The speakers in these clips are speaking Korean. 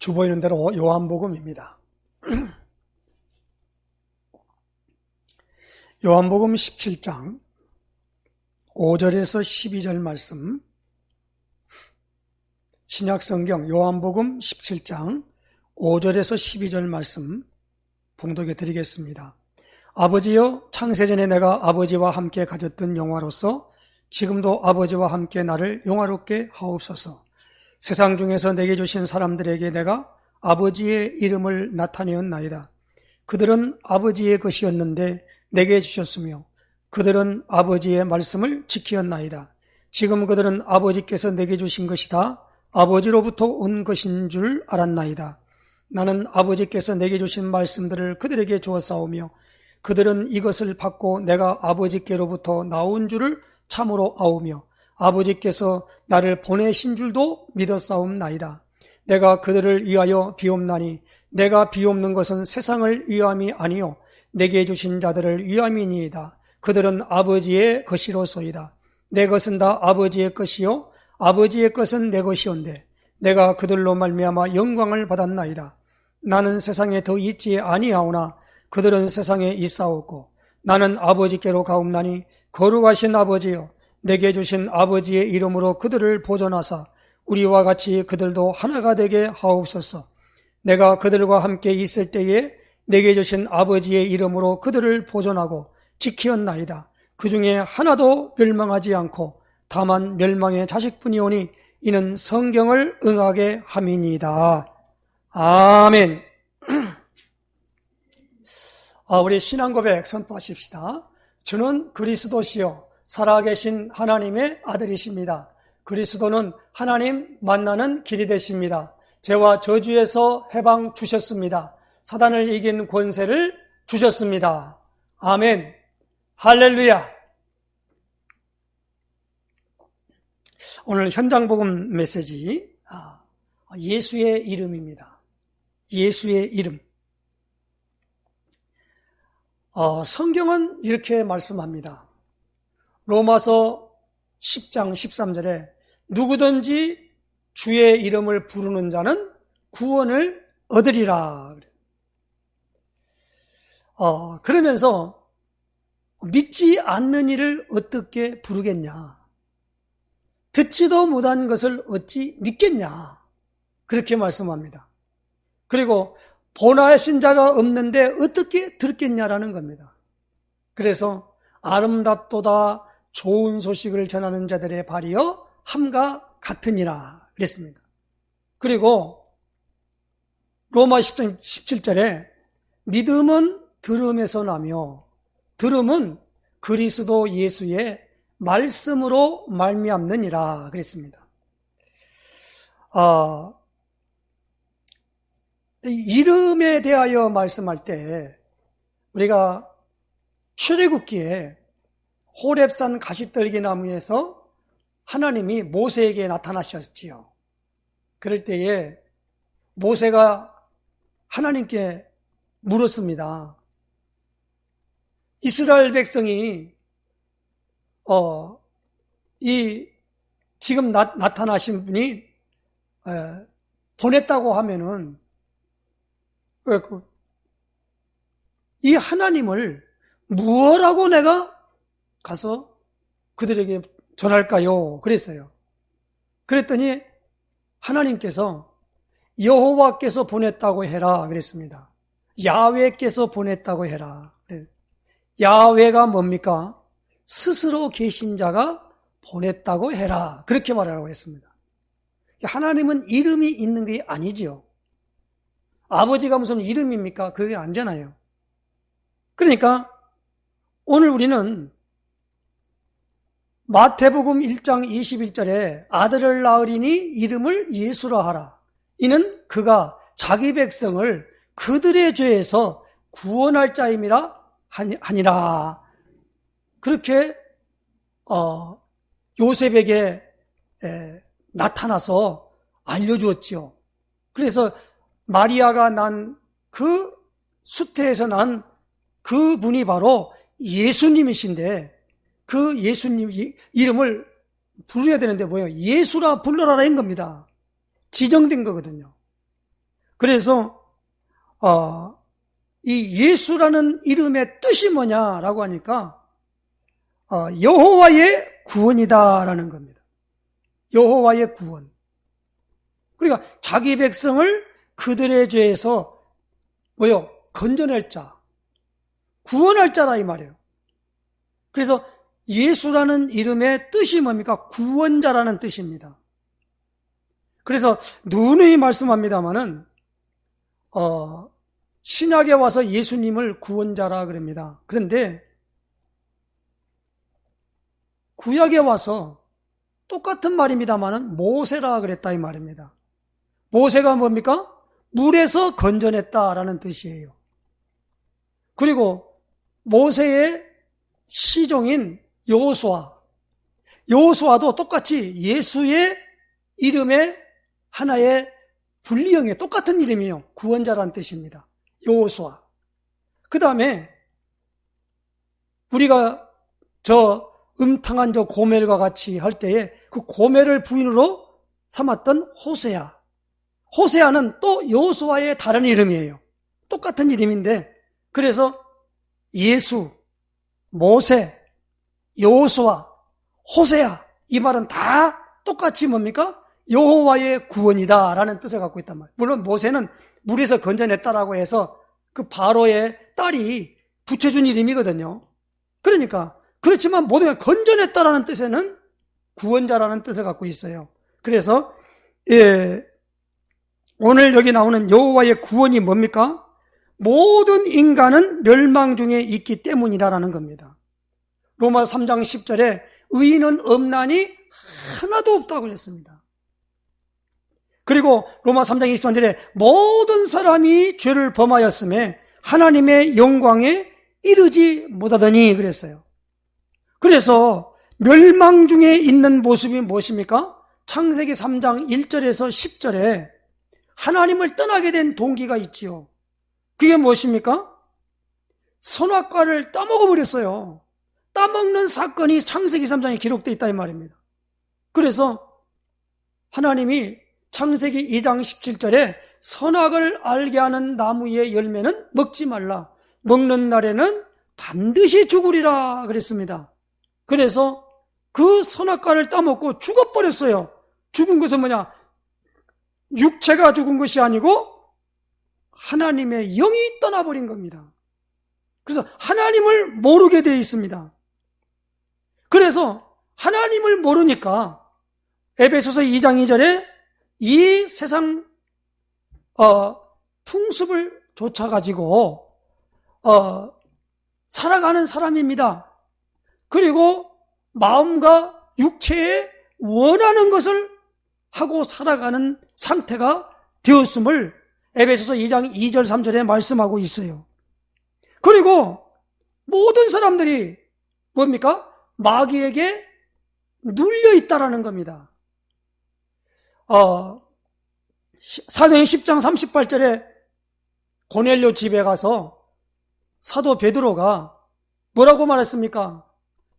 주보이는 대로 요한복음입니다. 요한복음 17장 5절에서 12절 말씀, 신약성경 요한복음 17장 5절에서 12절 말씀 봉독해 드리겠습니다. 아버지여, 창세전에 내가 아버지와 함께 가졌던 영화로서 지금도 아버지와 함께 나를 영화롭게 하옵소서. 세상 중에서 내게 주신 사람들에게 내가 아버지의 이름을 나타내었나이다. 그들은 아버지의 것이었는데 내게 주셨으며 그들은 아버지의 말씀을 지키었나이다. 지금 그들은 아버지께서 내게 주신 것이 다 아버지로부터 온 것인 줄 알았나이다. 나는 아버지께서 내게 주신 말씀들을 그들에게 주었사오며 그들은 이것을 받고 내가 아버지께로부터 나온 줄을 참으로 아오며 아버지께서 나를 보내신 줄도 믿었사옵나이다. 내가 그들을 위하여 비옵나니 내가 비옵는 것은 세상을 위함이 아니요 내게 주신 자들을 위함이니이다. 그들은 아버지의 것이로소이다. 내 것은 다 아버지의 것이요 아버지의 것은 내 것이온데 내가 그들로 말미암아 영광을 받았나이다. 나는 세상에 더 있지 아니하오나 그들은 세상에 있사오고 나는 아버지께로 가옵나니 거룩하신 아버지여, 내게 주신 아버지의 이름으로 그들을 보존하사 우리와 같이 그들도 하나가 되게 하옵소서. 내가 그들과 함께 있을 때에 내게 주신 아버지의 이름으로 그들을 보존하고 지키었나이다. 그 중에 하나도 멸망하지 않고 다만 멸망의 자식뿐이오니 이는 성경을 응하게 함이니이다. 아멘. 우리 신앙 고백 선포하십시다. 주는 그리스도시요 살아계신 하나님의 아들이십니다. 그리스도는 하나님 만나는 길이 되십니다. 죄와 저주에서 해방 주셨습니다. 사단을 이긴 권세를 주셨습니다. 아멘. 할렐루야. 오늘 현장복음 메시지 예수의 이름입니다. 예수의 이름. 성경은 이렇게 말씀합니다. 로마서 10장 13절에 누구든지 주의 이름을 부르는 자는 구원을 얻으리라. 그러면서 믿지 않는 이를 어떻게 부르겠냐? 듣지도 못한 것을 어찌 믿겠냐? 그렇게 말씀합니다. 그리고 본하신 자가 없는데 어떻게 듣겠냐라는 겁니다. 그래서 아름답도다 좋은 소식을 전하는 자들의 발이여 함과 같으니라 그랬습니다. 그리고 로마 10장 17절에 믿음은 들음에서 나며 들음은 그리스도 예수의 말씀으로 말미암느니라 그랬습니다. 이름에 대하여 말씀할 때 우리가 출애굽기에 호렙산 가시떨기 나무에서 하나님이 모세에게 나타나셨지요. 그럴 때에 모세가 하나님께 물었습니다. 이스라엘 백성이 이 지금 나타나신 분이 보냈다고 하면은 이 하나님을 무엇라고 내가 가서 그들에게 전할까요? 그랬어요. 그랬더니 하나님께서 여호와께서 보냈다고 해라 그랬습니다. 야훼께서 보냈다고 해라. 야훼가 뭡니까? 스스로 계신 자가 보냈다고 해라. 그렇게 말하라고 했습니다. 하나님은 이름이 있는 게 아니지요. 아버지가 무슨 이름입니까? 그게 아니잖아요. 그러니까 오늘 우리는 마태복음 1장 21절에 아들을 낳으리니 이름을 예수라 하라. 이는 그가 자기 백성을 그들의 죄에서 구원할 자임이라 하니라. 그렇게 요셉에게 나타나서 알려주었지요. 그래서 마리아가 난 그 수태에서 난 그분이 바로 예수님이신데 그 예수님 이름을 부르야 되는데 뭐예요? 예수라 불러라 한 겁니다. 지정된 거거든요. 그래서 이 예수라는 이름의 뜻이 뭐냐라고 하니까 여호와의 구원이다라는 겁니다. 여호와의 구원. 그러니까 자기 백성을 그들의 죄에서 건져낼 자, 구원할 자라 이 말이에요. 그래서 예수라는 이름의 뜻이 뭡니까? 구원자라는 뜻입니다. 그래서 누누이 말씀합니다마는 신약에 와서 예수님을 구원자라 그럽니다. 그런데 구약에 와서 똑같은 말입니다마는 모세라 그랬다 이 말입니다. 모세가 뭡니까? 물에서 건져냈다라는 뜻이에요. 그리고 모세의 시종인 여호수아도 똑같이 예수의 이름의 하나의 분리형의 똑같은 이름이에요. 구원자라는 뜻입니다. 여호수아. 그 다음에 우리가 저 음탕한 저 고멜과 같이 할 때에 그 고멜을 부인으로 삼았던 호세아는 또 여호수아의 다른 이름이에요. 똑같은 이름인데 그래서 예수, 모세, 여호수아, 호세아 이 말은 다 똑같이 뭡니까? 여호와의 구원이다라는 뜻을 갖고 있단 말이에요. 물론 모세는 물에서 건져냈다라고 해서 그 바로의 딸이 붙여준 이름이거든요. 그러니까 그렇지만 모두가 건져냈다라는 뜻에는 구원자라는 뜻을 갖고 있어요. 그래서 오늘 여기 나오는 여호와의 구원이 뭡니까? 모든 인간은 멸망 중에 있기 때문이라는 겁니다. 로마서 3장 10절에 의인은 없나니 하나도 없다고 그랬습니다. 그리고 로마서 3장 23절에 모든 사람이 죄를 범하였음에 하나님의 영광에 이르지 못하더니 그랬어요. 그래서 멸망 중에 있는 모습이 무엇입니까? 창세기 3장 1절에서 10절에 하나님을 떠나게 된 동기가 있지요. 그게 무엇입니까? 선악과를 따먹어버렸어요. 따먹는 사건이 창세기 3장에 기록되어 있다 이 말입니다. 그래서 하나님이 창세기 2장 17절에 선악을 알게 하는 나무의 열매는 먹지 말라. 먹는 날에는 반드시 죽으리라 그랬습니다. 그래서 그 선악과를 따먹고 죽어버렸어요. 죽은 것은 뭐냐? 육체가 죽은 것이 아니고 하나님의 영이 떠나버린 겁니다. 그래서 하나님을 모르게 되어 있습니다. 그래서 하나님을 모르니까 에베소서 2장 2절에 이 세상 풍습을 쫓아가지고 살아가는 사람입니다. 그리고 마음과 육체에 원하는 것을 하고 살아가는 상태가 되었음을 에베소서 2장 2절 3절에 말씀하고 있어요. 그리고 모든 사람들이 뭡니까? 마귀에게 눌려 있다라는 겁니다. 사도행 10장 38절에 고넬료 집에 가서 사도 베드로가 뭐라고 말했습니까?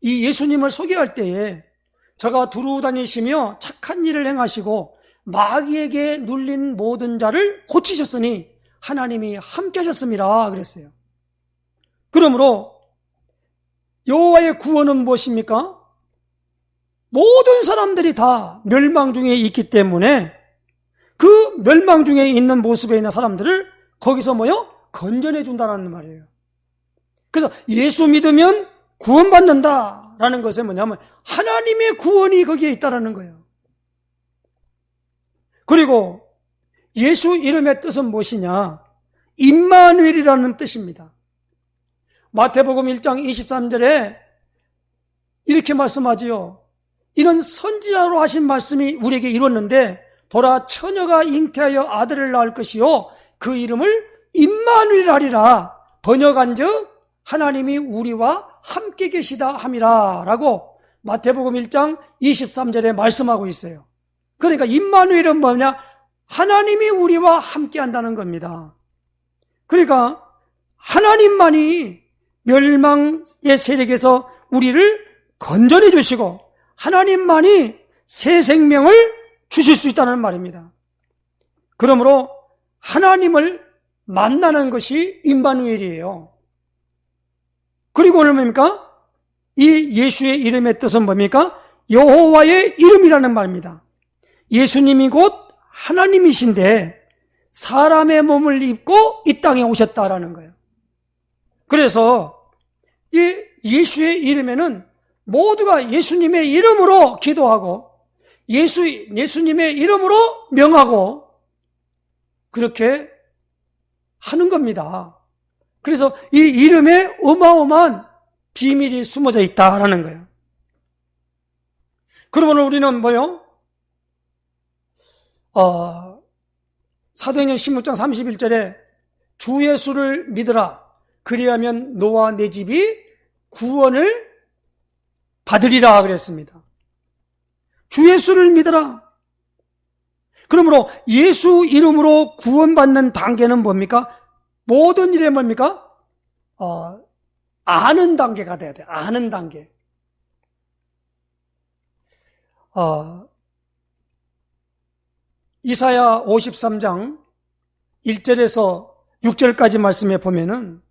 이 예수님을 소개할 때에 저가 두루 다니시며 착한 일을 행하시고 마귀에게 눌린 모든 자를 고치셨으니 하나님이 함께 하셨습니다 그랬어요. 그러므로 여호와의 구원은 무엇입니까? 모든 사람들이 다 멸망 중에 있기 때문에 그 멸망 중에 있는 모습에 있는 사람들을 거기서 건져내 준다는 말이에요. 그래서 예수 믿으면 구원받는다라는 것은 뭐냐면 하나님의 구원이 거기에 있다라는 거예요. 그리고 예수 이름의 뜻은 무엇이냐? 임마누엘이라는 뜻입니다. 마태복음 1장 23절에 이렇게 말씀하지요. 이는 선지자로 하신 말씀이 우리에게 이뤘는데 보라 처녀가 잉태하여 아들을 낳을 것이요 그 이름을 임마누엘 하리라. 번역한즉 하나님이 우리와 함께 계시다 함이라 라고 마태복음 1장 23절에 말씀하고 있어요. 그러니까 임마누엘은 뭐냐? 하나님이 우리와 함께 한다는 겁니다. 그러니까 하나님만이 멸망의 세력에서 우리를 건져내 주시고 하나님만이 새 생명을 주실 수 있다는 말입니다. 그러므로 하나님을 만나는 것이 임마누엘이에요. 그리고 오늘 뭡니까? 이 예수의 이름의 뜻은 뭡니까? 여호와의 이름이라는 말입니다. 예수님이 곧 하나님이신데 사람의 몸을 입고 이 땅에 오셨다라는 거예요. 그래서 이 예수의 이름에는 모두가 예수님의 이름으로 기도하고 예수님의 이름으로 명하고 그렇게 하는 겁니다. 그래서 이 이름에 어마어마한 비밀이 숨어져 있다라는 거예요. 그러면 우리는 뭐요? 사도행전 16장 31절에 주 예수를 믿으라. 그리하면 너와 내 집이 구원을 받으리라 그랬습니다. 주 예수를 믿으라. 그러므로 예수 이름으로 구원받는 단계는 뭡니까? 모든 일에 뭡니까? 아는 단계가 돼야 돼요. 아는 단계. 이사야 53장 1절에서 6절까지 말씀에 보면은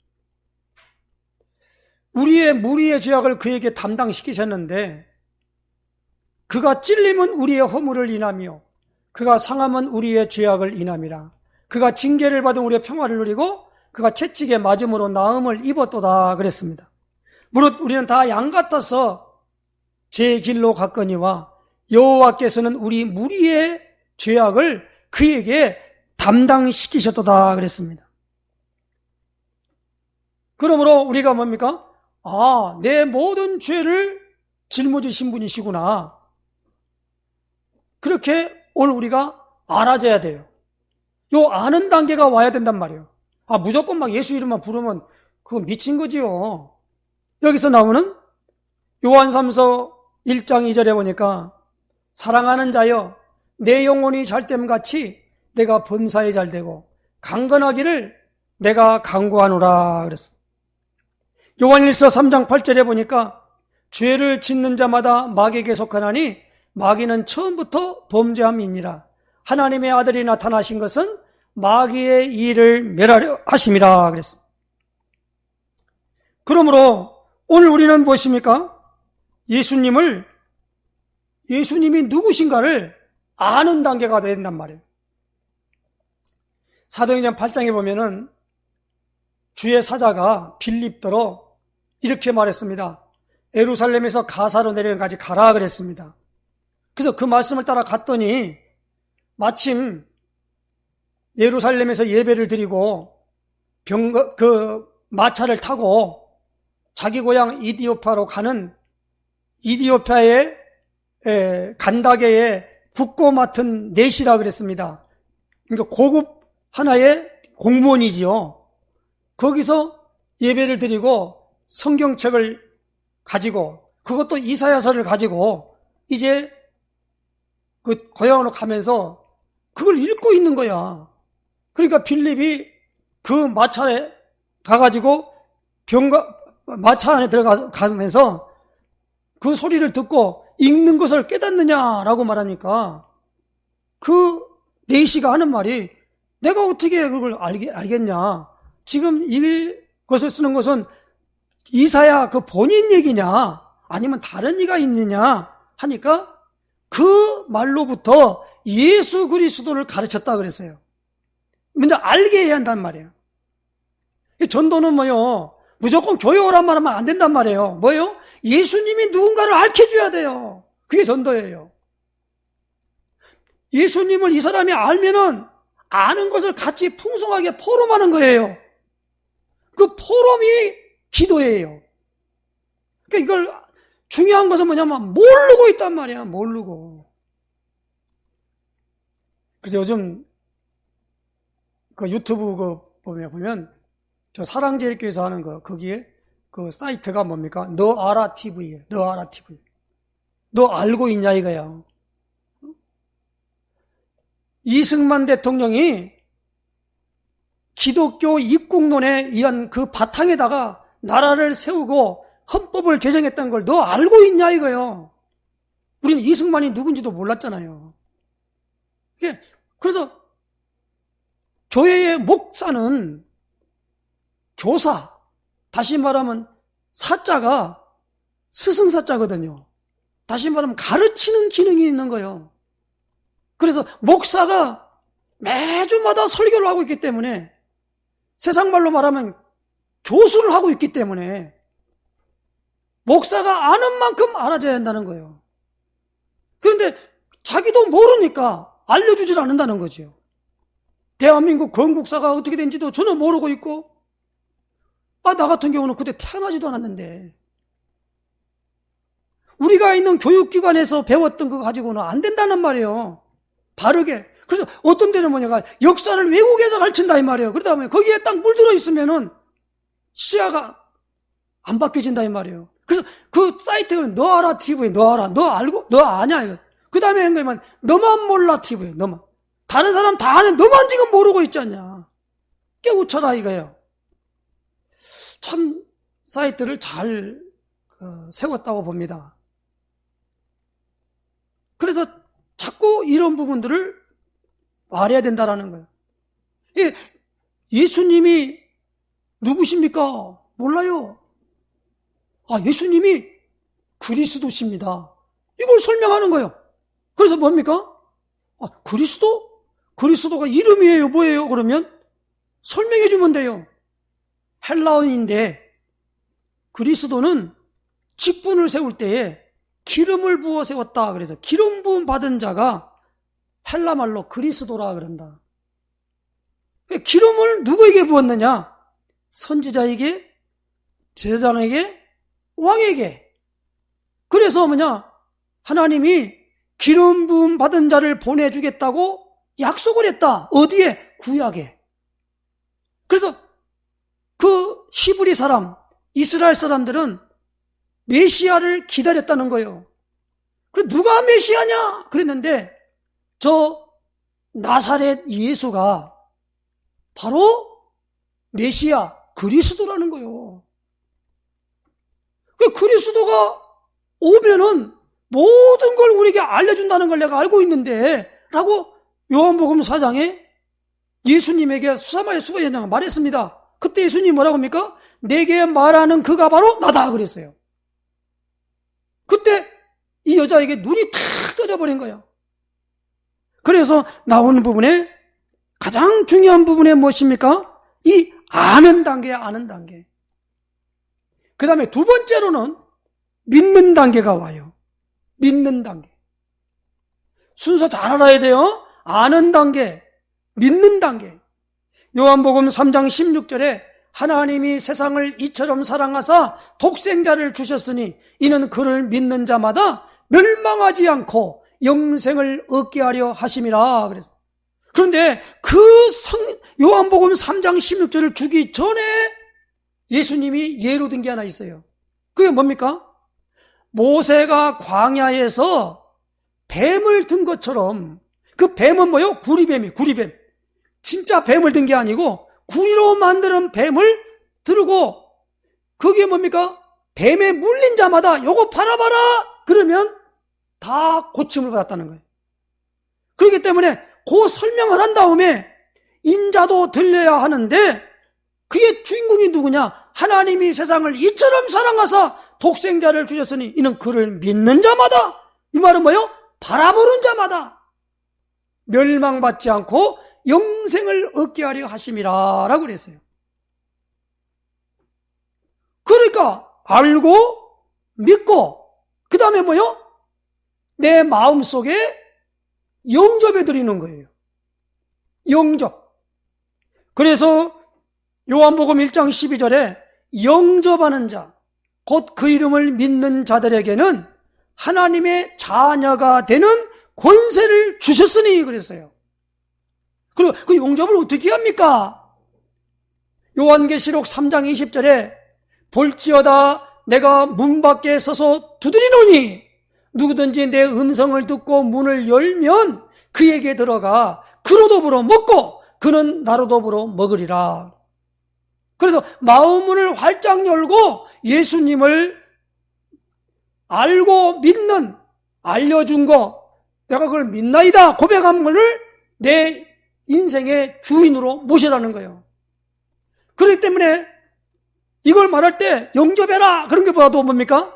우리의 무리의 죄악을 그에게 담당시키셨는데 그가 찔림은 우리의 허물을 인하며 그가 상함은 우리의 죄악을 인함이라. 그가 징계를 받은 우리의 평화를 누리고 그가 채찍에 맞음으로 나음을 입었도다 그랬습니다. 무릇 우리는 다 양 같아서 제 길로 갔거니와 여호와께서는 우리 무리의 죄악을 그에게 담당시키셨도다 그랬습니다. 그러므로 우리가 뭡니까? 내 모든 죄를 짊어지신 분이시구나. 그렇게 오늘 우리가 알아줘야 돼요. 요 아는 단계가 와야 된단 말이에요. 무조건 막 예수 이름만 부르면 그건 미친 거지요. 여기서 나오는 요한삼서 1장 2절에 보니까 사랑하는 자여 내 영혼이 잘됨같이 내가 범사에 잘되고 강건하기를 내가 강구하노라 그랬어. 요한일서 3장 8절에 보니까 죄를 짓는 자마다 마귀에게 속하나니 마귀는 처음부터 범죄함이니라. 하나님의 아들이 나타나신 것은 마귀의 일을 멸하려 하심이라 그랬습니다. 그러므로 오늘 우리는 무엇입니까? 예수님이 누구신가를 아는 단계가 된단 말이에요. 사도행전 8장에 보면은 주의 사자가 빌립더러 이렇게 말했습니다. 예루살렘에서 가사로 내려는 까지 가라 그랬습니다. 그래서 그 말씀을 따라 갔더니 마침 예루살렘에서 예배를 드리고 마차를 타고 자기 고향 이디오피아로 가는 이디오피아의 간다게의 국고 맡은 넷이라 그랬습니다. 그러니까 고급 하나의 공무원이지요. 거기서 예배를 드리고 성경책을 가지고 그것도 이사야서를 가지고 이제 그 고향으로 가면서 그걸 읽고 있는 거야. 그러니까 빌립이 그 마차에 가가지고 마차 안에 들어가면서 그 소리를 듣고 읽는 것을 깨닫느냐라고 말하니까 그 네이시가 하는 말이 내가 어떻게 그걸 알겠냐. 지금 이것을 쓰는 것은 이사야 그 본인 얘기냐 아니면 다른 이가 있느냐 하니까 그 말로부터 예수 그리스도를 가르쳤다 그랬어요. 먼저 알게 해야 한단 말이에요. 전도는 뭐요? 무조건 교회 오란 말하면 안 된단 말이에요. 뭐요? 예수님이 누군가를 알려줘야 돼요. 그게 전도예요. 예수님을 이 사람이 알면은 아는 것을 같이 풍성하게 포럼하는 거예요. 그 포럼이 기도예요. 그러니까 이걸 중요한 것은 뭐냐면 모르고 있단 말이야. 모르고. 그래서 요즘 그 유튜브 보면 저 사랑제일교회에서 하는 거 거기에 그 사이트가 뭡니까? 너 알아 TV예요. 너 알아 TV. 너 알고 있냐 이거야. 이승만 대통령이 기독교 입국론에 의한 그 바탕에다가 나라를 세우고 헌법을 제정했다는 걸 너 알고 있냐 이거요. 우리는 이승만이 누군지도 몰랐잖아요. 그래서 교회의 목사는 교사, 다시 말하면 사자가 스승사자거든요. 다시 말하면 가르치는 기능이 있는 거예요. 그래서 목사가 매주마다 설교를 하고 있기 때문에, 세상 말로 말하면 교수를 하고 있기 때문에 목사가 아는 만큼 알아줘야 한다는 거예요. 그런데 자기도 모르니까 알려주질 않는다는 거죠. 대한민국 건국사가 어떻게 된지도 저는 모르고 있고, 나 같은 경우는 그때 태어나지도 않았는데, 우리가 있는 교육기관에서 배웠던 거 가지고는 안 된다는 말이에요. 바르게. 그래서 어떤 데는 뭐냐가 역사를 외국에서 가르친다 이 말이에요. 그러다 보면 거기에 딱 물들어 있으면은 시야가 안 바뀌어진다 이 말이에요. 그래서 그 사이트에 너 알아 TV, 너 알아, 너 알고, 너 아냐. 그 다음에 한 거면 너만 몰라 TV, 너만. 다른 사람 다 아는 너만 지금 모르고 있지 않냐. 깨우쳐라 이거예요. 참 사이트를 잘 세웠다고 봅니다. 그래서 자꾸 이런 부분들을 말해야 된다라는 거예요. 예수님이 누구십니까? 몰라요. 예수님이 그리스도십니다. 이걸 설명하는 거예요. 그래서 뭡니까? 그리스도? 그리스도가 이름이에요? 뭐예요? 그러면 설명해 주면 돼요. 헬라어인데 그리스도는 직분을 세울 때에 기름을 부어 세웠다. 그래서 기름 부음 받은 자가 헬라말로 그리스도라 그런다. 기름을 누구에게 부었느냐? 선지자에게, 제사장에게, 왕에게. 그래서 하나님이 기름 부음 받은 자를 보내주겠다고 약속을 했다. 어디에? 구약에. 그래서 그 히브리 사람, 이스라엘 사람들은 메시아를 기다렸다는 거예요. 그래 누가 메시아냐? 그랬는데 저 나사렛 예수가 바로 메시아, 그리스도라는 거예요. 그리스도가 오면은 모든 걸 우리에게 알려준다는 걸 내가 알고 있는데 라고 요한복음 4장에 예수님에게 수사마의 수고자가 말했습니다. 그때 예수님이 뭐라고 합니까? 내게 말하는 그가 바로 나다 그랬어요. 그때 이 여자에게 눈이 탁 떠져버린 거예요. 그래서 나오는 부분에 가장 중요한 부분에 무엇입니까? 이 아는 단계야, 아는 단계. 그 다음에 두 번째로는 믿는 단계가 와요. 믿는 단계. 순서 잘 알아야 돼요. 아는 단계, 믿는 단계. 요한복음 3장 16절에 하나님이 세상을 이처럼 사랑하사 독생자를 주셨으니 이는 그를 믿는 자마다 멸망하지 않고 영생을 얻게 하려 하심이라. 그래서 그런데 요한복음 3장 16절을 주기 전에 예수님이 예로 든 게 하나 있어요. 그게 뭡니까? 모세가 광야에서 뱀을 든 것처럼, 그 뱀은 뭐예요? 구리뱀이, 구리뱀. 진짜 뱀을 든 게 아니고 구리로 만드는 뱀을 들고, 그게 뭡니까? 뱀에 물린 자마다 요거 팔아봐라 그러면 다 고침을 받았다는 거예요. 그렇기 때문에 그 설명을 한 다음에 인자도 들려야 하는데, 그의 주인공이 누구냐? 하나님이 세상을 이처럼 사랑하사 독생자를 주셨으니 이는 그를 믿는 자마다, 이 말은 뭐예요? 바라보는 자마다 멸망받지 않고 영생을 얻게 하려 하심이라 라고 그랬어요. 그러니까 알고 믿고 그 다음에 뭐예요? 내 마음속에 영접해 드리는 거예요. 영접. 그래서 요한복음 1장 12절에 영접하는 자, 곧 그 이름을 믿는 자들에게는 하나님의 자녀가 되는 권세를 주셨으니 그랬어요. 그리고 그 영접을 어떻게 합니까? 요한계시록 3장 20절에 볼지어다 내가 문 밖에 서서 두드리노니 누구든지 내 음성을 듣고 문을 열면 그에게 들어가 그로 더불어 먹고 그는 나로 더불어 먹으리라. 그래서 마음문을 활짝 열고 예수님을 알고 믿는, 알려준 거, 내가 그걸 믿나이다 고백한 것을 내 인생의 주인으로 모시라는 거예요. 그렇기 때문에 이걸 말할 때 영접해라 그런 것보다도 뭡니까?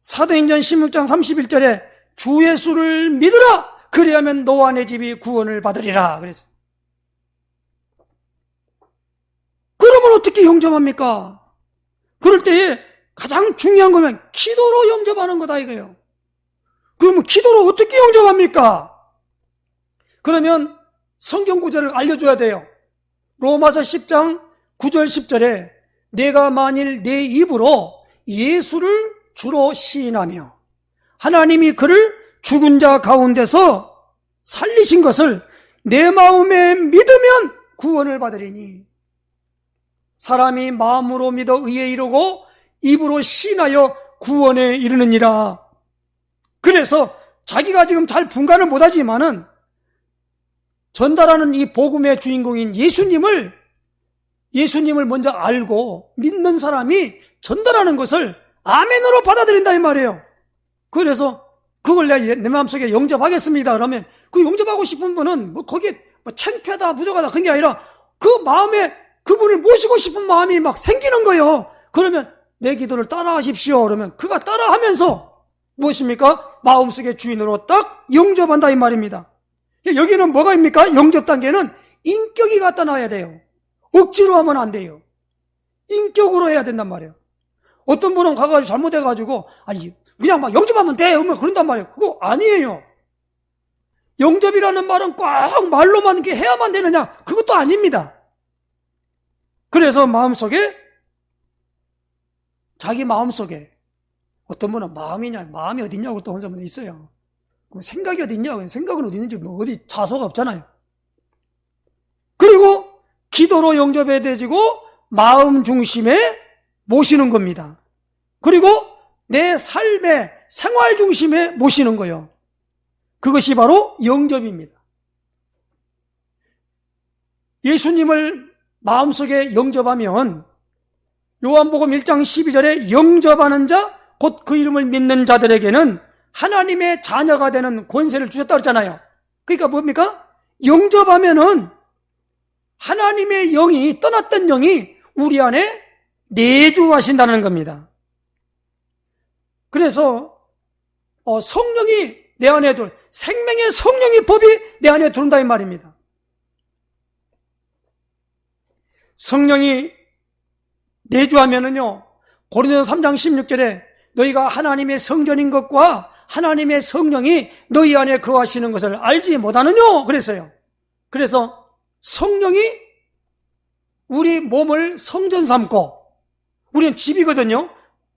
사도행전 16장 31절에 주 예수를 믿으라 그리하면 너와 내 집이 구원을 받으리라 그랬어요. 그러면 어떻게 영접합니까? 그럴 때에 가장 중요한 거면 기도로 영접하는 거다 이거예요. 그러면 기도로 어떻게 영접합니까? 그러면 성경 구절을 알려줘야 돼요. 로마서 10장 9절 10절에 내가 만일 내 입으로 예수를 주로 시인하며 하나님이 그를 죽은 자 가운데서 살리신 것을 내 마음에 믿으면 구원을 받으리니 사람이 마음으로 믿어 의에 이르고 입으로 시인하여 구원에 이르느니라. 그래서 자기가 지금 잘 분간을 못하지만은 전달하는 이 복음의 주인공인 예수님을 먼저 알고 믿는 사람이 전달하는 것을 아멘으로 받아들인다 이 말이에요. 그래서 그걸 내 마음속에 영접하겠습니다. 그러면 그 영접하고 싶은 분은 뭐 거기에 창피하다 부족하다 그런 게 아니라 그 마음에 그분을 모시고 싶은 마음이 막 생기는 거예요. 그러면 내 기도를 따라하십시오. 그러면 그가 따라하면서 무엇입니까? 마음속의 주인으로 딱 영접한다 이 말입니다. 여기는 뭐가입니까? 영접 단계는 인격이 갖다 놔야 돼요. 억지로 하면 안 돼요. 인격으로 해야 된단 말이에요. 어떤 분은 가가지고 잘못해가지고 그냥 막 영접하면 돼 그런단 말이에요. 그거 아니에요. 영접이라는 말은 꼭 말로만 이렇게 해야만 되느냐? 그것도 아닙니다. 그래서 자기 마음속에 어떤 분은 마음이 어딨냐고 또 혼자 있어요. 그럼 생각이 어딨냐고. 생각은 어디 있는지 어디 자소가 없잖아요. 그리고 기도로 영접해야 되지고 마음 중심에 모시는 겁니다. 그리고 내 삶의 생활 중심에 모시는 거예요. 그것이 바로 영접입니다. 예수님을 마음속에 영접하면 요한복음 1장 12절에 영접하는 자, 곧 그 이름을 믿는 자들에게는 하나님의 자녀가 되는 권세를 주셨다 그랬잖아요. 그러니까 뭡니까? 영접하면은 하나님의 영이, 떠났던 영이 우리 안에 내주하신다는 겁니다. 그래서 성령이 내 안에 생명의 성령의 법이 내 안에 들어온다 이 말입니다. 성령이 내주하면은요, 고린도서 3장 16절에 너희가 하나님의 성전인 것과 하나님의 성령이 너희 안에 거하시는 것을 알지 못하느뇨 그랬어요. 그래서 성령이 우리 몸을 성전 삼고, 우리는 집이거든요.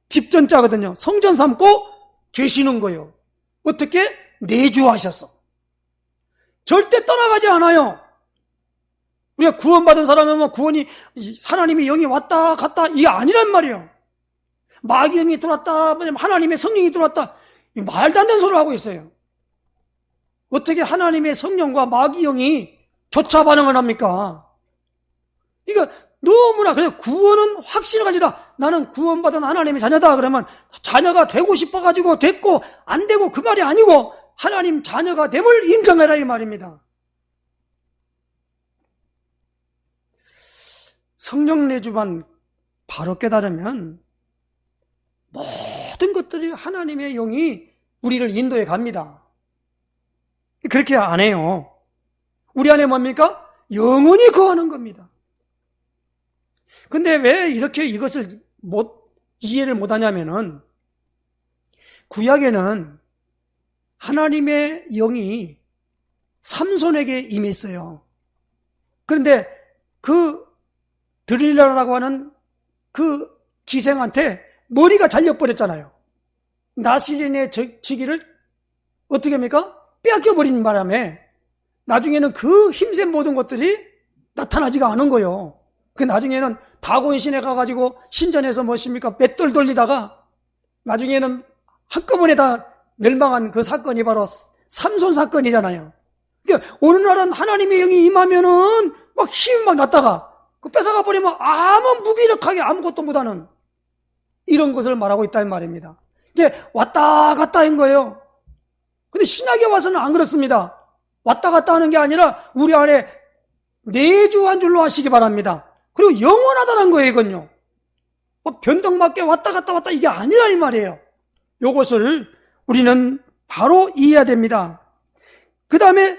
집전자거든요. 성전 삼고 계시는 거예요. 어떻게? 내주하셔서. 절대 떠나가지 않아요. 우리가 구원받은 사람은 구원이 하나님의 영이 왔다 갔다 이게 아니란 말이에요. 마귀 영이 들어왔다, 하나님의 성령이 들어왔다, 말도 안 되는 소리를 하고 있어요. 어떻게 하나님의 성령과 마귀 영이 교차 반응을 합니까? 그러니까 너무나 그래. 구원은 확신을 가지라. 나는 구원받은 하나님의 자녀다. 그러면 자녀가 되고 싶어가지고 됐고 안 되고 그 말이 아니고 하나님 자녀가 됨을 인정해라 이 말입니다. 성령 내주만 바로 깨달으면 모든 것들이 하나님의 영이 우리를 인도해 갑니다. 그렇게 안 해요. 우리 안에 뭡니까? 영원히 거하는 겁니다. 근데 왜 이렇게 이것을 이해를 못하냐면은 구약에는 하나님의 영이 삼손에게 임했어요. 그런데 그 드릴라라고 하는 그 기생한테 머리가 잘려버렸잖아요. 나시린의 지기를 어떻게 합니까? 빼앗겨버린 바람에 나중에는 그 힘센 모든 것들이 나타나지가 않은 거예요. 그 나중에는 다곤 신에 가가지고 신전에서 뭐십니까? 맷돌 돌리다가 나중에는 한꺼번에 다 멸망한 그 사건이 바로 삼손 사건이잖아요. 그러니까 어느 날은 하나님의 영이 임하면은 막 힘이 막 났다가 그 뺏어가 버리면 아무 무기력하게 아무것도 못하는 이런 것을 말하고 있다는 말입니다. 이게 왔다 갔다 한 거예요. 근데 신약에 와서는 안 그렇습니다. 왔다 갔다 하는 게 아니라 우리 안에 내주한 줄로 하시기 바랍니다. 그리고 영원하다는 거예요, 이건요. 변덕맞게 왔다 갔다 이게 아니라 이 말이에요. 이것을 우리는 바로 이해해야 됩니다. 그 다음에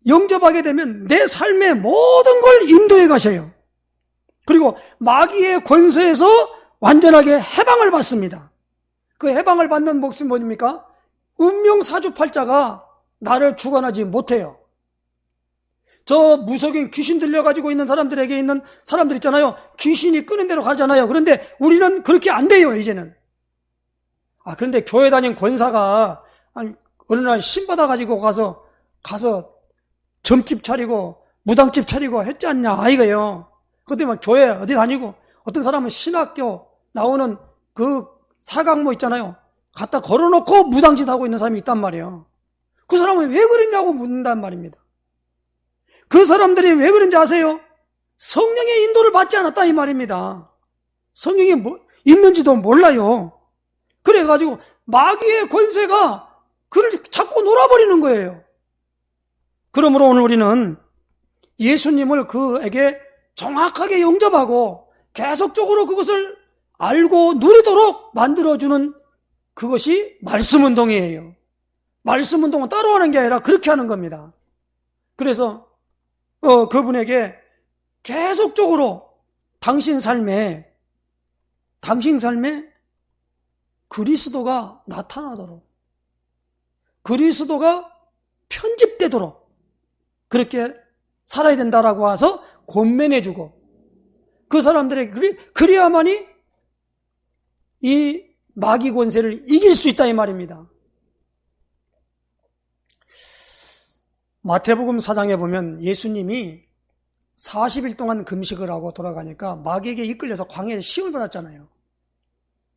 영접하게 되면 내 삶의 모든 걸 인도해 가셔요. 그리고 마귀의 권세에서 완전하게 해방을 받습니다. 그 해방을 받는 몫은 뭐입니까? 운명 사주팔자가 나를 주관하지 못해요. 저 무속인 귀신 들려가지고 있는 사람들에게 있는 사람들 있잖아요. 귀신이 끄는 대로 가잖아요. 그런데 우리는 그렇게 안 돼요, 이제는. 그런데 교회 다닌 권사가 어느 날 신 받아가지고 가서 점집 차리고 무당집 차리고 했지 않냐, 이거예요. 그때 막 교회 어디 다니고 어떤 사람은 신학교 나오는 그 사각모 있잖아요. 갖다 걸어놓고 무당짓 하고 있는 사람이 있단 말이에요. 그 사람은 왜 그랬냐고 묻는단 말입니다. 그 사람들이 왜 그런지 아세요? 성령의 인도를 받지 않았다 이 말입니다. 성령이 있는지도 몰라요. 그래가지고 마귀의 권세가 그를 자꾸 놀아버리는 거예요. 그러므로 오늘 우리는 예수님을 그에게 정확하게 영접하고 계속적으로 그것을 알고 누리도록 만들어주는 그것이 말씀운동이에요. 말씀운동은 따로 하는 게 아니라 그렇게 하는 겁니다. 그래서 그분에게 계속적으로 당신 삶에 그리스도가 나타나도록, 그리스도가 편집되도록 그렇게 살아야 된다라고 해서 권면해주고, 그 사람들에게 그래야만이 이 마귀 권세를 이길 수 있다 이 말입니다. 마태복음 4장에 보면 예수님이 40일 동안 금식을 하고 돌아가니까 마귀에게 이끌려서 광야에 시험을 받았잖아요.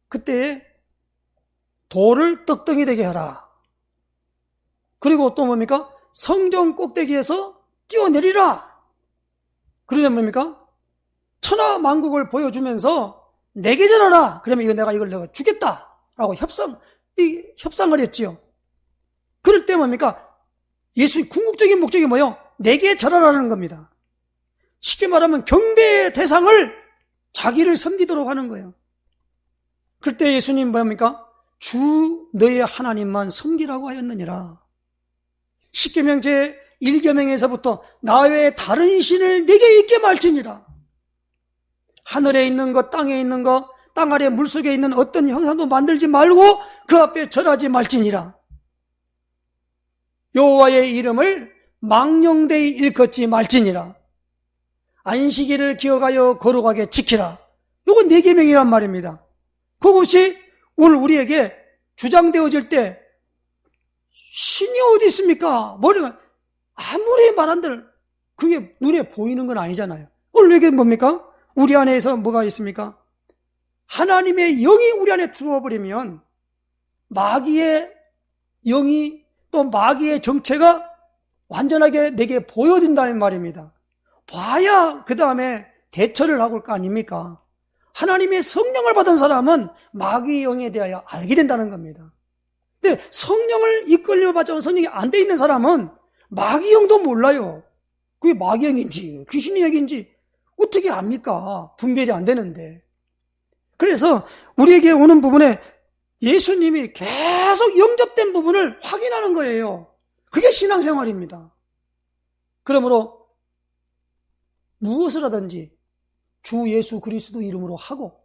그때 돌을 떡덩이 되게 하라. 그리고 또 뭡니까? 성전 꼭대기에서 뛰어내리라. 그러자 뭡니까? 천하만국을 보여주면서 내게 전하라. 그러면 내가 주겠다라고 협상을 했지요. 그럴 때 뭡니까? 예수의 궁극적인 목적이 뭐예요? 내게 절하라는 겁니다. 쉽게 말하면 경배의 대상을 자기를 섬기도록 하는 거예요. 그럴 때 예수님 뭡니까? 주 너의 하나님만 섬기라고 하였느니라. 십계명 제 1계명에서부터 나 외에 다른 신을 내게 있게 말지니라. 하늘에 있는 것, 땅에 있는 것, 땅 아래 물속에 있는 어떤 형상도 만들지 말고 그 앞에 절하지 말지니라. 여호와의 이름을 망령되이 일컫지 말지니라. 안식일을 기억하여 거룩하게 지키라. 요거 4계명이란 말입니다. 그것이 오늘 우리에게 주장되어질 때 신이 어디 있습니까? 머리가 아무리 말한들 그게 눈에 보이는 건 아니잖아요. 오늘 이게 뭡니까? 우리 안에서 뭐가 있습니까? 하나님의 영이 우리 안에 들어와 버리면 마귀의 영이 또 마귀의 정체가 완전하게 내게 보여진다는 말입니다. 봐야 그 다음에 대처를 하고 올 거 아닙니까? 하나님의 성령을 받은 사람은 마귀의 영에 대하여 알게 된다는 겁니다. 근데 성령을 이끌려 받지 않은 성령이 안 돼 있는 사람은 마귀 영도 몰라요. 그게 마귀 영인지 귀신의 영인지 어떻게 압니까? 분별이 안 되는데. 그래서 우리에게 오는 부분에 예수님이 계속 영접된 부분을 확인하는 거예요. 그게 신앙생활입니다. 그러므로 무엇을 하든지 주 예수 그리스도 이름으로 하고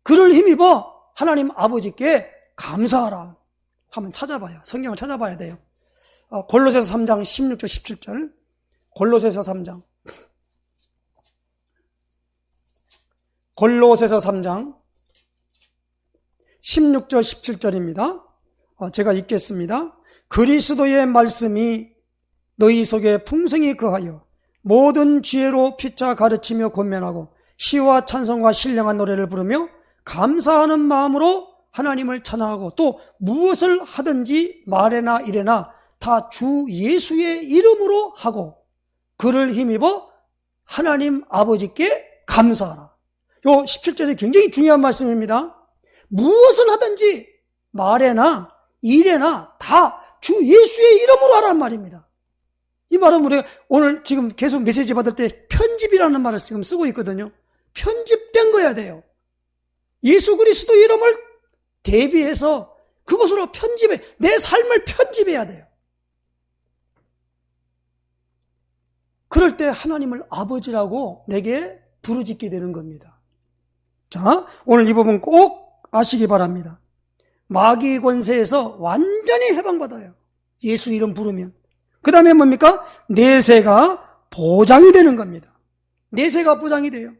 그를 힘입어 하나님 아버지께 감사하라. 한번 찾아봐요. 성경을 찾아봐야 돼요. 골로새서 3장 16절 17절. 골로새서 3장 16절 17절입니다. 제가 읽겠습니다. 그리스도의 말씀이 너희 속에 풍성히 거하여 모든 지혜로 피차 가르치며 권면하고 시와 찬송과 신령한 노래를 부르며 감사하는 마음으로 하나님을 찬양하고 또 무엇을 하든지 말에나 일에나 다 주 예수의 이름으로 하고 그를 힘입어 하나님 아버지께 감사하라. 요 17절이 굉장히 중요한 말씀입니다. 무엇을 하든지 말에나 일에나 다 주 예수의 이름으로 하라는 말입니다. 이 말은 우리가 오늘 지금 계속 메시지 받을 때 편집이라는 말을 지금 쓰고 있거든요. 편집된 거야 돼요. 예수 그리스도 이름을 대비해서 그것으로 편집해, 내 삶을 편집해야 돼요. 그럴 때 하나님을 아버지라고 내게 부르짖게 되는 겁니다. 자, 오늘 이 부분 꼭 아시기 바랍니다. 마귀 권세에서 완전히 해방받아요. 예수 이름 부르면. 그 다음에 뭡니까? 내세가 보장이 되는 겁니다. 내세가 보장이 돼요.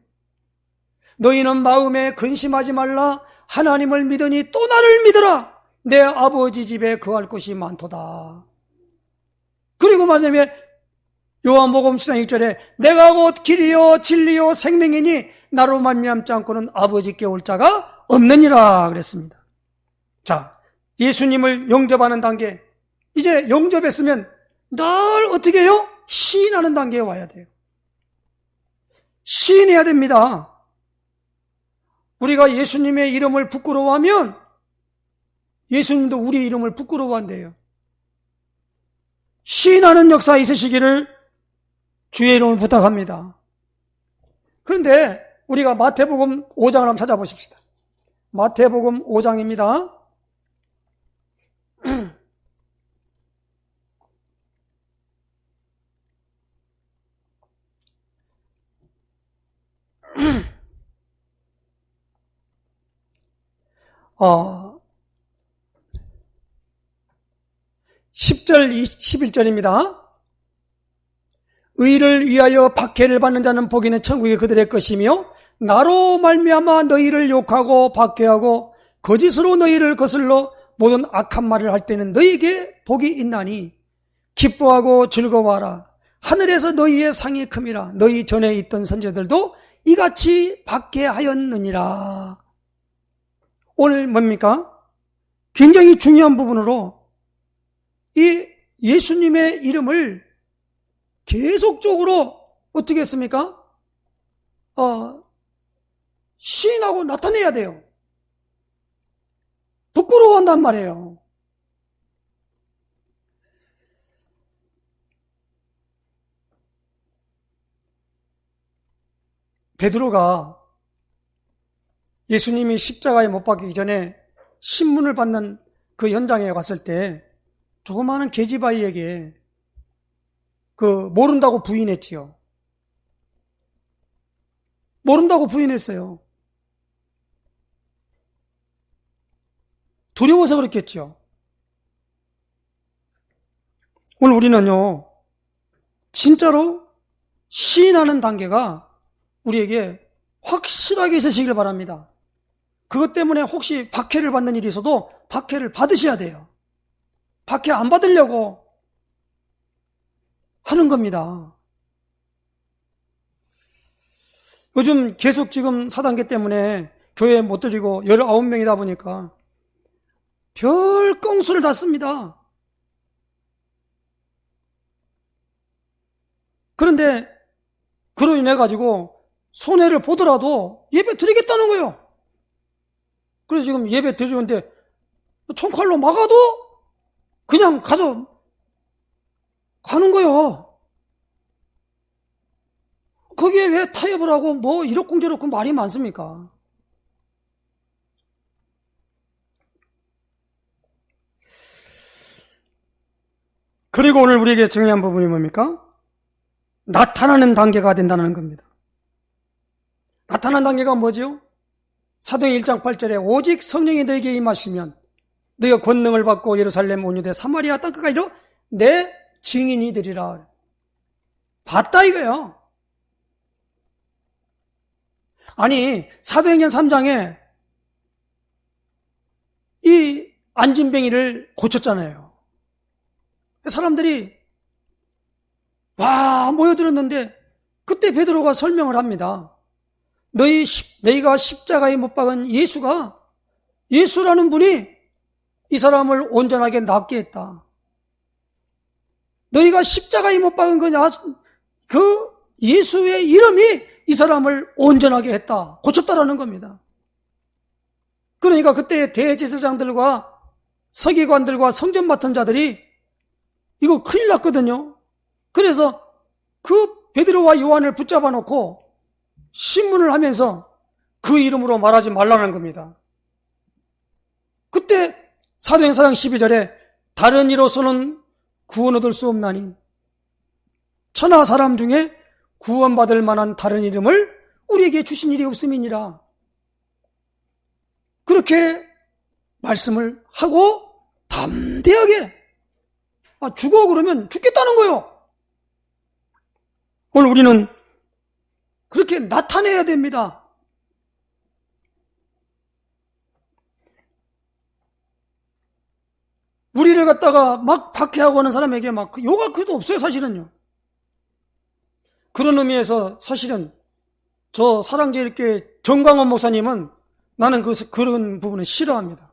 너희는 마음에 근심하지 말라. 하나님을 믿으니 또 나를 믿으라. 내 아버지 집에 거할 곳이 많도다. 그리고 말하자면 요한복음 10장 1절에 내가 곧 길이요 진리요 생명이니 나로 말미암지 않고는 아버지께 올 자가 없느니라 그랬습니다. 자, 예수님을 영접하는 단계, 이제 영접했으면 늘 어떻게 해요? 시인하는 단계에 와야 돼요. 시인해야 됩니다. 우리가 예수님의 이름을 부끄러워하면 예수님도 우리 이름을 부끄러워한대요. 시인하는 역사 있으시기를 주의 이름을 부탁합니다. 그런데 우리가 마태복음 5장을 한번 찾아보십시다. 마태복음 5장입니다. 어, 10절, 11절입니다. 의를 위하여 박해를 받는 자는 복이는 천국이 그들의 것이며 나로 말미암아 너희를 욕하고 박해하고 거짓으로 너희를 거슬러 모든 악한 말을 할 때는 너희에게 복이 있나니 기뻐하고 즐거워하라. 하늘에서 너희의 상이 큼이라. 너희 전에 있던 선지자들도 이같이 박해하였느니라. 오늘 뭡니까? 굉장히 중요한 부분으로 이 예수님의 이름을 계속적으로 어떻게 했습니까? 시인하고 나타내야 돼요. 부끄러워한단 말이에요. 베드로가 예수님이 십자가에 못 박히기 전에 신문을 받는 그 현장에 갔을 때 조그마한 계집아이에게 모른다고 부인했지요. 모른다고 부인했어요. 두려워서 그랬겠죠. 오늘 우리는요, 진짜로 시인하는 단계가 우리에게 확실하게 있으시길 바랍니다. 그것 때문에 혹시 박해를 받는 일이 있어도 박해를 받으셔야 돼요. 박해 안 받으려고 하는 겁니다. 요즘 계속 지금 4단계 때문에 교회 못 드리고 19명이다 보니까 별 꽁수를 다 씁니다. 그런데 그로 인해 가지고 손해를 보더라도 예배 드리겠다는 거예요. 그래서 지금 예배 드리는데 총칼로 막아도 그냥 가서 가는 거예요. 거기에 왜 타협을 하고 뭐 이렇쿵저렇쿵 말이 많습니까? 그리고 오늘 우리에게 중요한 부분이 뭡니까? 나타나는 단계가 된다는 겁니다. 나타나는 단계가 뭐죠? 사도행 1장 8절에 오직 성령이 너에게 임하시면 너희가 권능을 받고 예루살렘 온 유대 사마리아 땅끝까지 이르러 내 증인이 되리라. 봤다 이거요. 아니 사도행전 3장에 이 안진뱅이를 고쳤잖아요. 사람들이 와 모여들었는데 그때 베드로가 설명을 합니다. 너희가 십자가에 못 박은 예수라는 분이 이 사람을 온전하게 낫게 했다. 너희가 십자가에 못 박은 그 예수의 이름이 이 사람을 온전하게 했다. 고쳤다라는 겁니다. 그러니까 그때 대제사장들과 서기관들과 성전 맡은 자들이 이거 큰일 났거든요. 그래서 그 베드로와 요한을 붙잡아 놓고 신문을 하면서 그 이름으로 말하지 말라는 겁니다. 그때 사도행사장 12절에 다른 이로서는 구원 얻을 수 없나니 천하 사람 중에 구원받을 만한 다른 이름을 우리에게 주신 일이 없음이니라. 그렇게 말씀을 하고 담대하게 죽어 그러면 죽겠다는 거예요. 오늘 우리는 그렇게 나타내야 됩니다. 우리를 갖다가 막 박해하고 하는 사람에게 막 욕할 것도 없어요, 사실은요. 그런 의미에서 사실은 저 사랑제일교회 정광원 목사님은 나는 그런 부분을 싫어합니다.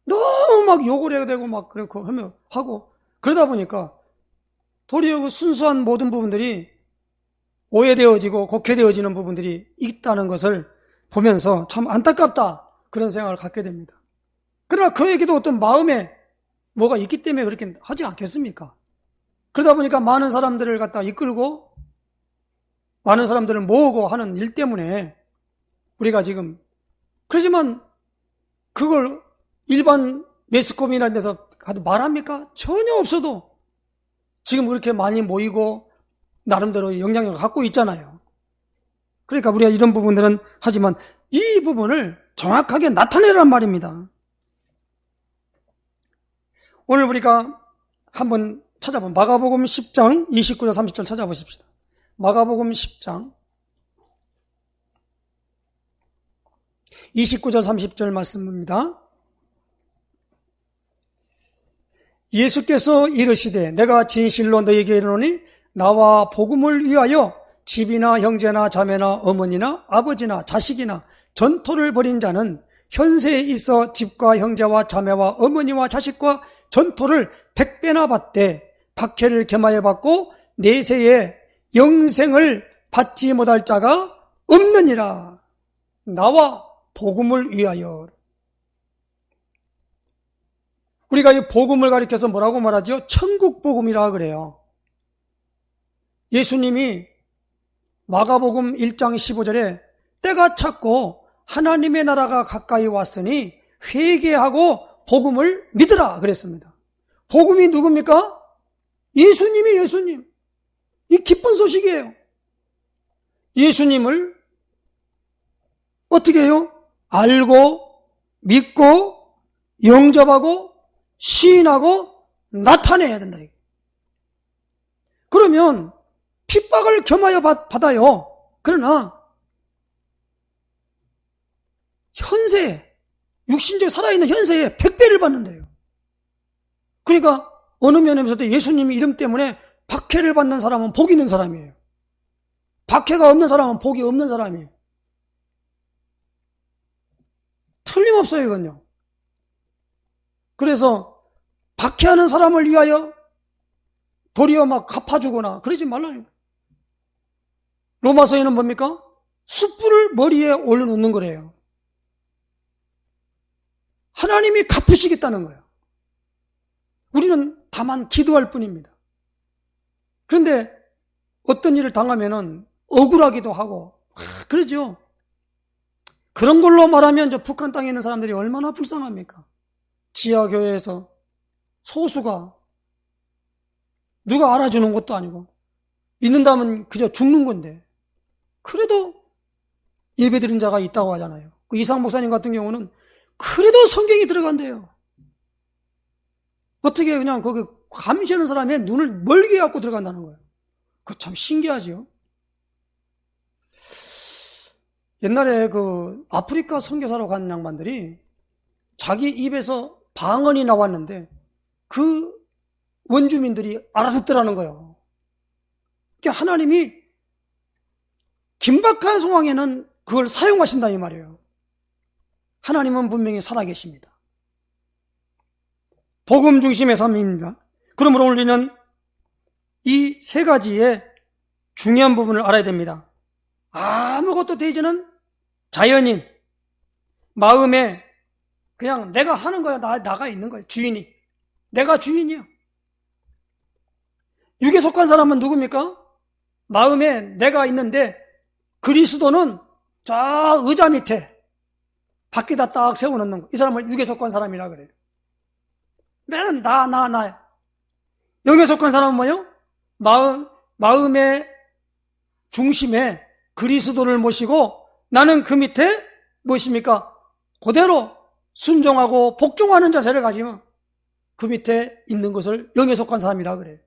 너무 막 욕을 해야 되고 막 그렇고 하고 그러다 보니까 도리어 그 순수한 모든 부분들이 오해되어지고 곡해되어지는 부분들이 있다는 것을 보면서 참 안타깝다 그런 생각을 갖게 됩니다. 그러나 그에게도 어떤 마음에 뭐가 있기 때문에 그렇게 하지 않겠습니까? 그러다 보니까 많은 사람들을 갖다 이끌고 많은 사람들을 모으고 하는 일 때문에 우리가 지금 그렇지만 그걸 일반 매스컴이나 이런 데서 말합니까? 전혀 없어도 지금 그렇게 많이 모이고 나름대로 영향력을 갖고 있잖아요. 그러니까 우리가 이런 부분들은 하지만 이 부분을 정확하게 나타내란 말입니다. 오늘 우리가 한번 찾아본 마가복음 10장 29절 30절 찾아보십시다. 마가복음 10장 29절 30절 말씀입니다. 예수께서 이르시되 내가 진실로 너희에게 이르노니 나와 복음을 위하여 집이나 형제나 자매나 어머니나 아버지나 자식이나 전토를 벌인 자는 현세에 있어 집과 형제와 자매와 어머니와 자식과 전토를 100배나 받되 박해를 겸하여 받고 내세에 영생을 받지 못할 자가 없느니라. 나와 복음을 위하여. 우리가 이 복음을 가리켜서 뭐라고 말하죠? 천국 복음이라 그래요. 예수님이 마가복음 1장 15절에 때가 찼고 하나님의 나라가 가까이 왔으니 회개하고 복음을 믿으라 그랬습니다. 복음이 누굽니까? 예수님이 예수님. 이 기쁜 소식이에요. 예수님을 어떻게 해요? 알고 믿고 영접하고 시인하고 나타내야 된다. 그러면 핍박을 겸하여 받아요. 그러나 현세에 육신적으로 살아있는 현세에 100배를 받는데요. 그러니까 어느 면에서도 예수님 이름 때문에 박해를 받는 사람은 복이 있는 사람이에요. 박해가 없는 사람은 복이 없는 사람이에요. 틀림없어요, 이건요. 그래서 박해하는 사람을 위하여 도리어 막 갚아주거나 그러지 말라요. 로마서에는 뭡니까? 숯불을 머리에 올려놓는 거래요. 하나님이 갚으시겠다는 거예요. 우리는 다만 기도할 뿐입니다. 그런데 어떤 일을 당하면은 억울하기도 하고 그러죠. 그런 걸로 말하면 저 북한 땅에 있는 사람들이 얼마나 불쌍합니까? 지하교회에서 소수가 누가 알아주는 것도 아니고 믿는다면 그저 죽는 건데 그래도 예배드린 자가 있다고 하잖아요. 그 이상 목사님 같은 경우는 그래도 성경이 들어간대요. 어떻게 그냥 거기 감시하는 사람의 눈을 멀게 갖고 들어간다는 거예요. 그거 참 신기하죠. 옛날에 그 아프리카 선교사로 간 양반들이 자기 입에서 방언이 나왔는데 그 원주민들이 알아듣더라는 거예요. 그러니까 하나님이 긴박한 상황에는 그걸 사용하신다 이 말이에요. 하나님은 분명히 살아계십니다. 복음 중심의 삶입니다. 그러므로 우리는 이 세 가지의 중요한 부분을 알아야 됩니다. 아무것도 되지는 자연인, 마음에 그냥 내가 하는 거야. 나가 있는 거야. 주인이. 내가 주인이야. 육에 속한 사람은 누굽니까? 마음에 내가 있는데 그리스도는 저 의자 밑에 밖에다 딱 세워놓는 거. 이 사람을 육에 속한 사람이라 그래요. 맨 나. 영에 속한 사람은 뭐예요? 마음의 중심에 그리스도를 모시고 나는 그 밑에 무엇입니까? 그대로 순종하고 복종하는 자세를 가지면 그 밑에 있는 것을 영에 속한 사람이라 그래요.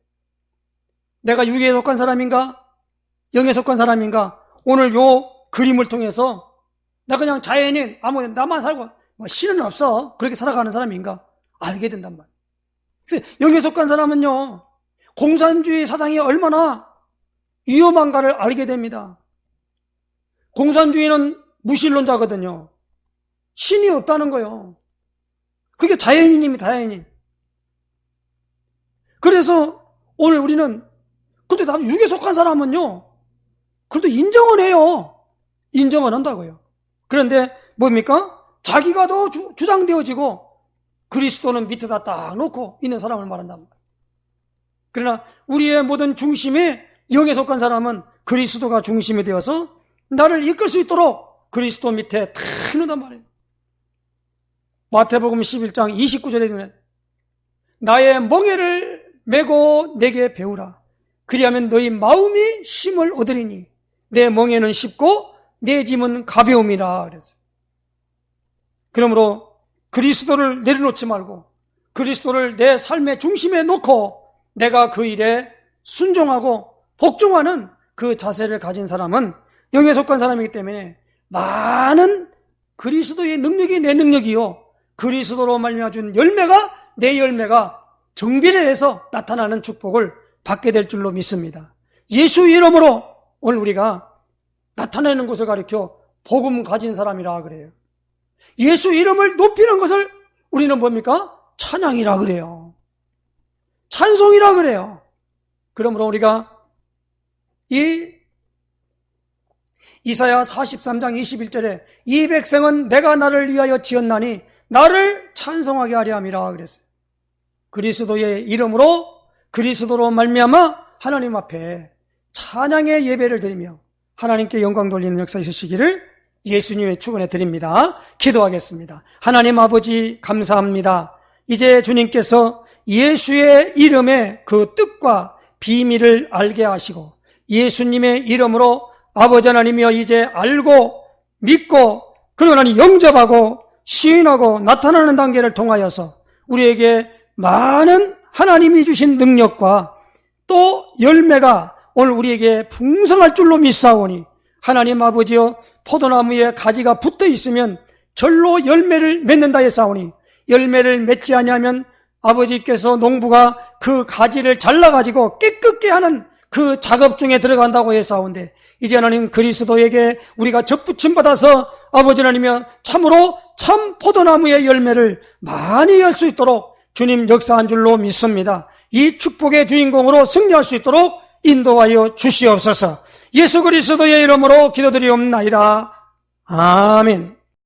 내가 육에 속한 사람인가? 영에 속한 사람인가? 오늘 요 그림을 통해서 나 그냥 자연인 아무 나만 살고 뭐 실은 없어 그렇게 살아가는 사람인가? 알게 된단 말이에요. 그래서 영에 속한 사람은요, 공산주의 사상이 얼마나 위험한가를 알게 됩니다. 공산주의는 무신론자거든요. 신이 없다는 거예요. 그게 자연인입니다. 자연인. 그래서 오늘 우리는 근데 나 육에 속한 사람은요, 그래도 인정은 해요. 인정은 한다고요. 그런데 뭡니까? 자기가 더 주장되어지고 그리스도는 밑에다 딱 놓고 있는 사람을 말한단 말이에요. 그러나 우리의 모든 중심이 영에 속한 사람은 그리스도가 중심이 되어서 나를 이끌 수 있도록 그리스도 밑에 탁 놓는단 말이에요. 마태복음 11장 29절에 보면 나의 멍에를 메고 내게 배우라. 그리하면 너희 마음이 쉼을 얻으리니 내 멍에는 쉽고 내 짐은 가벼움이라 그랬어요. 그러므로 그리스도를 내려놓지 말고 그리스도를 내 삶의 중심에 놓고 내가 그 일에 순종하고 복종하는 그 자세를 가진 사람은 영에 속한 사람이기 때문에 많은 그리스도의 능력이 내 능력이요, 그리스도로 말미암아 준 열매가 내 열매가 정비례해서 나타나는 축복을 받게 될 줄로 믿습니다. 예수 이름으로 오늘 우리가 나타내는 것을 가리켜 복음 가진 사람이라 그래요. 예수 이름을 높이는 것을 우리는 뭡니까? 찬양이라 그래요. 찬송이라 그래요. 그러므로 우리가 이 이사야 43장 21절에 이 백성은 내가 나를 위하여 지었나니 나를 찬송하게 하려 함이라 그랬어요. 그리스도의 이름으로 그리스도로 말미암아 하나님 앞에 찬양의 예배를 드리며 하나님께 영광 돌리는 역사 있으시기를 예수님의 축원해 드립니다. 기도하겠습니다. 하나님 아버지 감사합니다. 이제 주님께서 예수의 이름의 그 뜻과 비밀을 알게 하시고 예수님의 이름으로 아버지 하나님이여 이제 알고 믿고 그러고 나니 영접하고 시인하고 나타나는 단계를 통하여서 우리에게 많은 하나님이 주신 능력과 또 열매가 오늘 우리에게 풍성할 줄로 믿사오니 하나님 아버지여 포도나무에 가지가 붙어 있으면 절로 열매를 맺는다 했사오니 열매를 맺지 아니하면 아버지께서 농부가 그 가지를 잘라가지고 깨끗게 하는 그 작업 중에 들어간다고 했사온데 이제 하나님 그리스도에게 우리가 접붙임 받아서 아버지 하나님이여 참으로 참 포도나무의 열매를 많이 열 수 있도록 주님 역사한 줄로 믿습니다. 이 축복의 주인공으로 승리할 수 있도록 인도하여 주시옵소서. 예수 그리스도의 이름으로 기도드리옵나이다. 아멘.